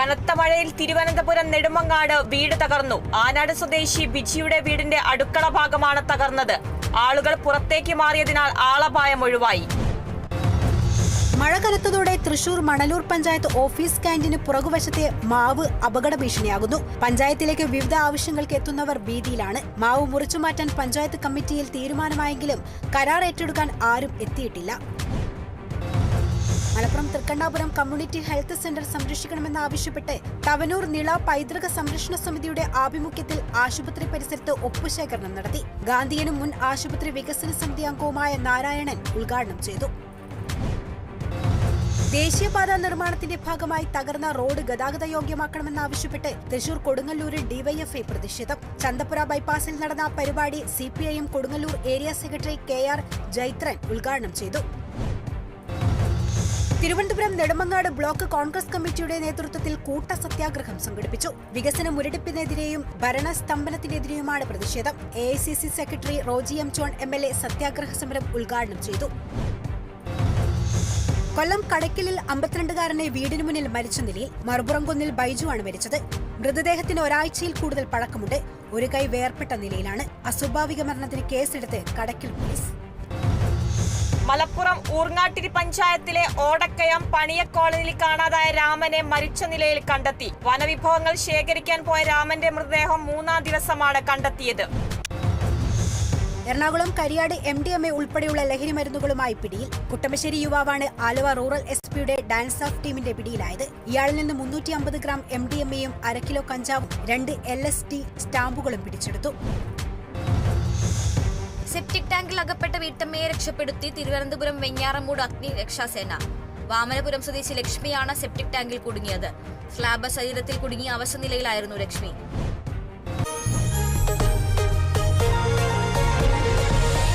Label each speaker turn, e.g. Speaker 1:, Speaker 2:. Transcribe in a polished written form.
Speaker 1: കനത്ത മഴയിൽ തിരുവനന്തപുരം നെടുമങ്ങാട് വീട് തകർന്നു. ആനാട് സ്വദേശി ബിജിയുടെ വീടിന്റെ അടുക്കള ഭാഗമാണ് തകർന്നത്. ആളുകൾ പുറത്തേക്ക് മാറിയതിനാൽ ആളപായം ഒഴിവായി.
Speaker 2: മഴ കനത്തതോടെ തൃശൂർ മണലൂർ പഞ്ചായത്ത് ഓഫീസ് ക്യാന്റീന് പുറകുവശത്തെ മാവ് അപകട ഭീഷണിയാകുന്നു. പഞ്ചായത്തിലേക്ക് വിവിധ ആവശ്യങ്ങൾക്ക് എത്തുന്നവർ ഭീതിയിലാണ്. മാവ് മുറിച്ചുമാറ്റാൻ പഞ്ചായത്ത് കമ്മിറ്റിയിൽ തീരുമാനമായെങ്കിലും കരാർ ഏറ്റെടുക്കാൻ ആരും എത്തിയിട്ടില്ല. Malappuram Thrikkannapuram community health centre സംരക്ഷിക്കണമെന്നാവശ്യപ്പെട്ട് തവനൂർ നിള പൈതൃക സംരക്ഷണ സമിതിയുടെ ആഭിമുഖ്യത്തിൽ ആശുപത്രി പരിസരത്ത് ഒപ്പുശേഖരണം നടത്തി. ഗാന്ധിയനും മുൻ ആശുപത്രി വികസന സമിതി അംഗവുമായ നാരായണൻ ഉദ്ഘാടനം ചെയ്തു. ദേശീയപാത നിർമ്മാണത്തിന്റെ ഭാഗമായി തകർന്ന റോഡ് ഗതാഗത യോഗ്യമാക്കണമെന്നാവശ്യപ്പെട്ട് തൃശൂർ കൊടുങ്ങല്ലൂരിൽ ഡിവൈഎഫ്ഐ പ്രതിഷേധം. ചന്തപ്പുര ബൈപ്പാസിൽ നടന്ന പരിപാടി CPIM Kodungallur area secretary KR Jaithran ഉദ്ഘാടനം ചെയ്തു. തിരുവനന്തപുരം നെടുമങ്ങാട് ബ്ലോക്ക് കോൺഗ്രസ് കമ്മിറ്റിയുടെ നേതൃത്വത്തിൽ കൂട്ട സത്യാഗ്രഹം സംഘടിപ്പിച്ചു. വികസന മുരടിപ്പിനെതിരെയും ഭരണസ്തംഭനത്തിനെതിരെയുമാണ് പ്രതിഷേധം. AICC secretary Roji M. John MLA സത്യാഗ്രഹ സമരം ഉദ്ഘാടനം ചെയ്തു. കൊല്ലം കടയ്ക്കലിൽ 52-കാരനെ വീടിനു മുന്നിൽ മരിച്ച നിലയിൽ. മറുപുറംകുന്നിൽ ബൈജുവാണ് മരിച്ചത്. മൃതദേഹത്തിന് ഒരാഴ്ചയിൽ കൂടുതൽ പഴക്കമുണ്ട്. ഒരു കൈ വേർപെട്ട നിലയിലാണ്. അസ്വാഭാവിക മരണത്തിന് കേസെടുത്ത് കടയ്ക്കൽ പോലീസ്.
Speaker 1: മലപ്പുറം ഊർങ്ങാട്ടിരി പഞ്ചായത്തിലെ ഓടക്കയം പണിയ കോളനിയിൽ കാണാതായ രാമനെ മരിച്ച നിലയിൽ കണ്ടെത്തി. വനവിഭവങ്ങൾ ശേഖരിക്കാൻ പോയ രാമന്റെ മൃതദേഹം 3-ാം ദിവസമാണ് കണ്ടെത്തിയത്.
Speaker 2: എറണാകുളം കരിയാട് MDMA ഉൾപ്പെടെയുള്ള ലഹരി മരുന്നുകളുമായി പിടിയിൽ. കുട്ടമശ്ശേരി യുവാവാണ് ആലുവ റൂറൽ SP-യുടെ ഡാൻസ് ഓഫ് ടീമിന്റെ പിടിയിലായത്. ഇയാളിൽ നിന്ന് 350 ഗ്രാം MDMA-യും 1/2 കിലോ കഞ്ചാവും 2 LSD സ്റ്റാമ്പുകളും പിടിച്ചെടുത്തു.
Speaker 3: സെപ്റ്റിക് ടാങ്കിൽ അകപ്പെട്ട വീട്ടമ്മയെ രക്ഷപ്പെടുത്തി തിരുവനന്തപുരം വെഞ്ഞാറമൂട് അഗ്നിരക്ഷാസേന. വാമനപുരം സ്വദേശി ലക്ഷ്മിയാണ് സെപ്റ്റിക് ടാങ്കിൽ കുടുങ്ങിയത്. സ്ലാബ് ശരീരത്തിൽ കുടുങ്ങിയ അവശനിലയിലായിരുന്നു ലക്ഷ്മി.